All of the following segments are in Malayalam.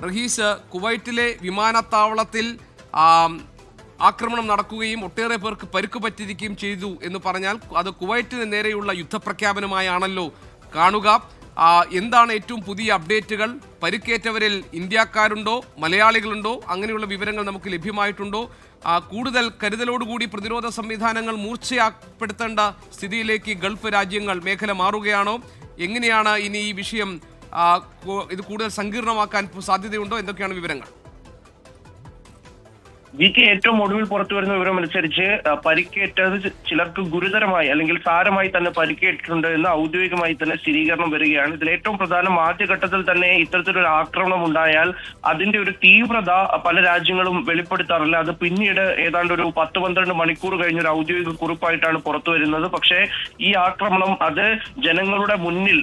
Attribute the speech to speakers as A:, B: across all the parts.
A: റഹീസ്, കുവൈറ്റിലെ വിമാനത്താവളത്തിൽ ആക്രമണം നടക്കുകയും ഒട്ടേറെ പേർക്ക് പരുക്ക് പറ്റിയിരിക്കുകയും ചെയ്തു എന്ന് പറഞ്ഞാൽ അത് കുവൈറ്റിന് നേരെയുള്ള യുദ്ധപ്രഖ്യാപനമായാണല്ലോ കാണുക. എന്താണ് ഏറ്റവും പുതിയ അപ്ഡേറ്റുകൾ? പരിക്കേറ്റവരിൽ ഇന്ത്യക്കാരുണ്ടോ, മലയാളികളുണ്ടോ? അങ്ങനെയുള്ള വിവരങ്ങൾ നമുക്ക് ലഭ്യമായിട്ടുണ്ടോ? കൂടുതൽ കരുതലോടുകൂടി പ്രതിരോധ സംവിധാനങ്ങൾ മൂർച്ചയാപ്പെടുത്തേണ്ട സ്ഥിതിയിലേക്ക് ഗൾഫ് രാജ്യങ്ങൾ മേഖല മാറുകയാണോ? എങ്ങനെയാണ് ഇനി ഈ വിഷയം ഇത് കൂടുതൽ സങ്കീർണമാക്കാൻ സാധ്യതയുണ്ടോ? എന്തൊക്കെയാണ് വിവരങ്ങൾ?
B: ഏറ്റവും ഒടുവിൽ പുറത്തു വരുന്ന വിവരം അനുസരിച്ച് പരിക്കേറ്റത് ചിലർക്ക് ഗുരുതരമായി അല്ലെങ്കിൽ സാരമായി തന്നെ പരിക്കേറ്റിട്ടുണ്ട് എന്ന് ഔദ്യോഗികമായി തന്നെ സ്ഥിരീകരണം വരികയാണ്. ഇതിൽ ഏറ്റവും പ്രധാനം ആദ്യഘട്ടത്തിൽ തന്നെ ഇത്തരത്തിലൊരു ആക്രമണം ഉണ്ടായാൽ അതിന്റെ ഒരു തീവ്രത പല രാജ്യങ്ങളും വെളിപ്പെടുത്താറില്ല. അത് പിന്നീട് ഏതാണ്ട് ഒരു 10-12 മണിക്കൂർ കഴിഞ്ഞൊരു ഔദ്യോഗിക കുറിപ്പായിട്ടാണ് പുറത്തു വരുന്നത്. പക്ഷേ ഈ ആക്രമണം അത് ജനങ്ങളുടെ മുന്നിൽ,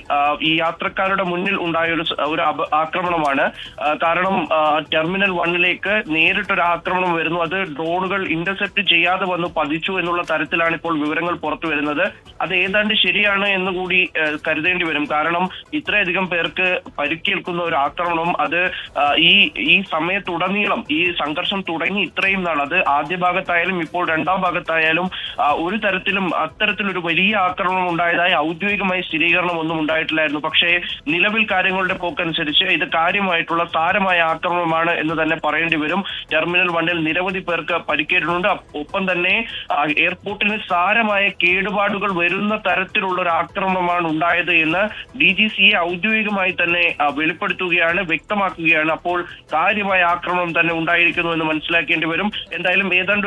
B: ഈ യാത്രക്കാരുടെ മുന്നിൽ ഉണ്ടായ ഒരു ആക്രമണമാണ്. കാരണം ടെർമിനൽ 1 നേരിട്ടൊരു ആക്രമണം വരുന്നു. അത് ഡ്രോണുകൾ ഇന്റർസെപ്റ്റ് ചെയ്യാതെ വന്ന് പതിച്ചു എന്നുള്ള തരത്തിലാണ് ഇപ്പോൾ വിവരങ്ങൾ പുറത്തു വരുന്നത്. അത് ഏതാണ്ട് ശരിയാണ് എന്ന് കൂടി കരുതേണ്ടി വരും. കാരണം ഇത്രയധികം പേർക്ക് പരിക്കേൽക്കുന്ന ഒരു ആക്രമണം അത് ഈ സമയത്തുടനീളം ഈ സംഘർഷം തുടങ്ങി ഇത്രയും നാൾ, അത് ആദ്യ ഭാഗത്തായാലും ഇപ്പോൾ രണ്ടാം ഭാഗത്തായാലും ഒരു തരത്തിലും അത്തരത്തിലൊരു വലിയ ആക്രമണം ഉണ്ടായതായി ഔദ്യോഗികമായി സ്ഥിരീകരണം ഒന്നും ഉണ്ടായിട്ടില്ലായിരുന്നു. പക്ഷേ നിലവിൽ കാര്യങ്ങളുടെ പോക്കനുസരിച്ച് ഇത് കാര്യമായിട്ടുള്ള സാരമായ ആക്രമണമാണ് എന്ന് തന്നെ പറയേണ്ടി വരും. ടെർമിനൽ 1 നിരവധി പേർക്ക് പരിക്കേറ്റിട്ടുണ്ട്. ഒപ്പം തന്നെ എയർപോർട്ടിന് സാരമായ കേടുപാടുകൾ വരുന്ന തരത്തിലുള്ള ഒരു ആക്രമണമാണ് ഉണ്ടായത് എന്ന് DGCA ഔദ്യോഗികമായി തന്നെ വെളിപ്പെടുത്തുകയാണ്, വ്യക്തമാക്കുകയാണ്. അപ്പോൾ കാര്യമായ ആക്രമണം തന്നെ ഉണ്ടായിരിക്കുന്നു എന്ന് മനസ്സിലാക്കേണ്ടി വരും. എന്തായാലും ഏതാണ്ട്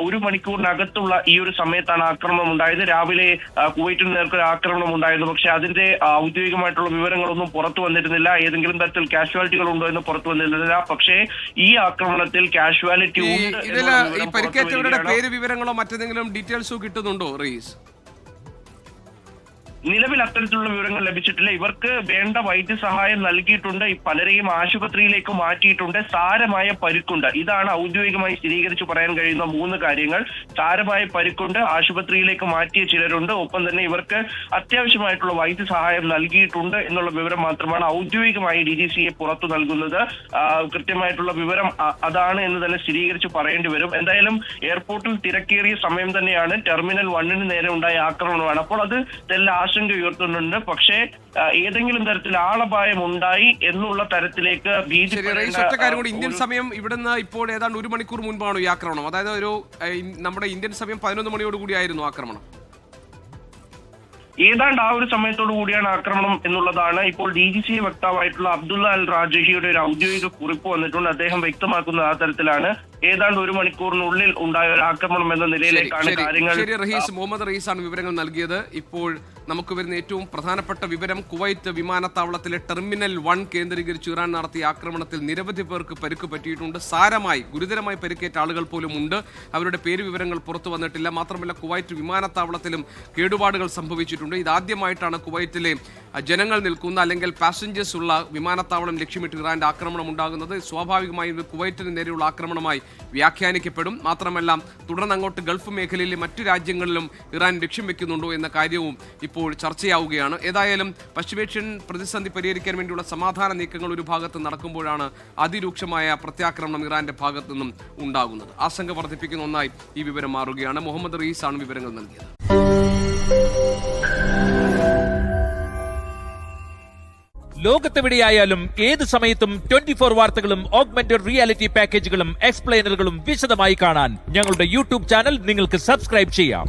B: ഒരു മണിക്കൂറിനകത്തുള്ള ഈ ഒരു സമയത്താണ് ആക്രമണം ഉണ്ടായത്. രാവിലെ കുവൈറ്റിന് നേർക്കൊരു ആക്രമണം ഉണ്ടായിരുന്നു. പക്ഷെ അതിന്റെ ഔദ്യോഗികമായിട്ടുള്ള വിവരങ്ങളൊന്നും പുറത്തു വന്നിരുന്നില്ല. ഏതെങ്കിലും തരത്തിൽ കാഷ്വാലിറ്റികൾ ഉണ്ടോ എന്ന് പുറത്തു വന്നിരുന്നില്ല. പക്ഷേ ഈ ആക്രമണത്തിൽ കാഷ്വാലിറ്റി
A: ഈ പരിക്കേറ്റവരുടെ പേര് വിവരങ്ങളോ മറ്റെന്തെങ്കിലും ഡീറ്റെയിൽസോ കിട്ടുന്നുണ്ടോ റീസ്?
B: നിലവിൽ അത്തരത്തിലുള്ള വിവരങ്ങൾ ലഭിച്ചിട്ടില്ല. ഇവർക്ക് വേണ്ട വൈദ്യസഹായം നൽകിയിട്ടുണ്ട്. പലരെയും ആശുപത്രിയിലേക്ക് മാറ്റിയിട്ടുണ്ട്. സാരമായ പരിക്കുണ്ട്. ഇതാണ് ഔദ്യോഗികമായി സ്ഥിരീകരിച്ചു പറയാൻ കഴിയുന്ന 3 കാര്യങ്ങൾ. സാരമായ പരിക്കുണ്ട്, ആശുപത്രിയിലേക്ക് മാറ്റിയ ചിലരുണ്ട്, ഒപ്പം തന്നെ ഇവർക്ക് അത്യാവശ്യമായിട്ടുള്ള വൈദ്യസഹായം നൽകിയിട്ടുണ്ട് എന്നുള്ള വിവരം മാത്രമാണ് ഔദ്യോഗികമായി DGCA പുറത്തു നൽകുന്നത്. കൃത്യമായിട്ടുള്ള വിവരം അതാണ് എന്ന് തന്നെ സ്ഥിരീകരിച്ച് പറയേണ്ടി വരും. എന്തായാലും എയർപോർട്ടിൽ തിരക്കേറിയ സമയം തന്നെയാണ്. ടെർമിനൽ 1 നേരെ ഉണ്ടായ ആക്രമണമാണ്. അപ്പോൾ അത് ആശങ്ക ഉയർത്തുന്നുണ്ട്. പക്ഷേ ഏതെങ്കിലും തരത്തിൽ ആളപായം ഉണ്ടായി എന്നുള്ള തരത്തിലേക്ക്
A: ഇന്ത്യൻ സമയം ഇവിടുന്ന് ഇപ്പോൾ ഏതാണ്ട് 1 മണിക്കൂർ മുൻപാണ് ഈ ആക്രമണം. അതായത് നമ്മുടെ ഇന്ത്യൻ സമയം 11 മണിയോട് കൂടിയായിരുന്നു ആക്രമണം.
B: ഏതാണ്ട് ആ ഒരു സമയത്തോടു കൂടിയാണ് ആക്രമണം എന്നുള്ളതാണ് ഇപ്പോൾ DGCA വക്താവായിട്ടുള്ള അബ്ദുള്ള അൽ റാജഹിയുടെ ഒരു ഔദ്യോഗിക കുറിപ്പ് വന്നിട്ടുണ്ട്. അദ്ദേഹം വ്യക്തമാക്കുന്ന ആ തരത്തിലാണ് ഏതാണ്ട് 1 മണിക്കൂറിനുള്ളിൽ ഉണ്ടായ ഒരു ആക്രമണം എന്ന നിലയിലേക്കാണ് കാര്യങ്ങൾ.
A: മുഹമ്മദ് റഹീസാണ് വിവരങ്ങൾ നൽകിയത്. ഇപ്പോൾ നമുക്ക് വരുന്ന ഏറ്റവും പ്രധാനപ്പെട്ട വിവരം, കുവൈറ്റ് വിമാനത്താവളത്തിലെ ടെർമിനൽ 1 കേന്ദ്രീകരിച്ച് ഇറാൻ നടത്തിയ ആക്രമണത്തിൽ നിരവധി പേർക്ക് പരുക്ക് പറ്റിയിട്ടുണ്ട്. ഗുരുതരമായി പരിക്കേറ്റ ആളുകൾ പോലും ഉണ്ട്. അവരുടെ പേര് വിവരങ്ങൾ പുറത്തു വന്നിട്ടില്ല. മാത്രമല്ല കുവൈറ്റ് വിമാനത്താവളത്തിലും കേടുപാടുകൾ സംഭവിച്ചിട്ടുണ്ട്. ഇതാദ്യമായിട്ടാണ് കുവൈറ്റിലെ ജനങ്ങൾ നിൽക്കുന്ന അല്ലെങ്കിൽ പാസഞ്ചേഴ്സ് ഉള്ള വിമാനത്താവളം ലക്ഷ്യമിട്ട് ഇറാന്റെ ആക്രമണം ഉണ്ടാകുന്നത്. സ്വാഭാവികമായും ഇത് കുവൈറ്റിന് നേരെയുള്ള ആക്രമണമായി വ്യാഖ്യാനിക്കപ്പെടും. മാത്രമല്ല തുടർന്ന് അങ്ങോട്ട് ഗൾഫ് മേഖലയിലെ മറ്റു രാജ്യങ്ങളിലും ഇറാൻ ലക്ഷ്യം വെക്കുന്നുണ്ടോ എന്ന കാര്യവും ഇപ്പോൾ ചർച്ചയാവുകയാണ്. ഏതായാലും പശ്ചിമേഷ്യൻ പ്രതിസന്ധി പരിഹരിക്കാൻ വേണ്ടിയുള്ള സമാധാന നീക്കങ്ങൾ ഒരു ഭാഗത്ത് നടക്കുമ്പോഴാണ് അതിരൂക്ഷമായ പ്രത്യാക്രമണം ഇറാന്റെ ഭാഗത്തു നിന്നും ഉണ്ടാകുന്നത്. ആശങ്ക വർദ്ധിപ്പിക്കുന്ന ഒന്നായി ഈ വിവരം മാറുകയാണ്. മുഹമ്മദ് റയീസാണ് വിവരങ്ങൾ നൽകിയത്.
C: ലോകത്തെവിടെയായാലും ഏത് സമയത്തും 24 വാർത്തകളും ഓഗ്മെന്റഡ് റിയാലിറ്റി പാക്കേജുകളും എക്സ്പ്ലെയിനറുകളും വിശദമായി കാണാൻ ഞങ്ങളുടെ YouTube ചാനൽ നിങ്ങൾക്ക് സബ്സ്ക്രൈബ് ചെയ്യാം.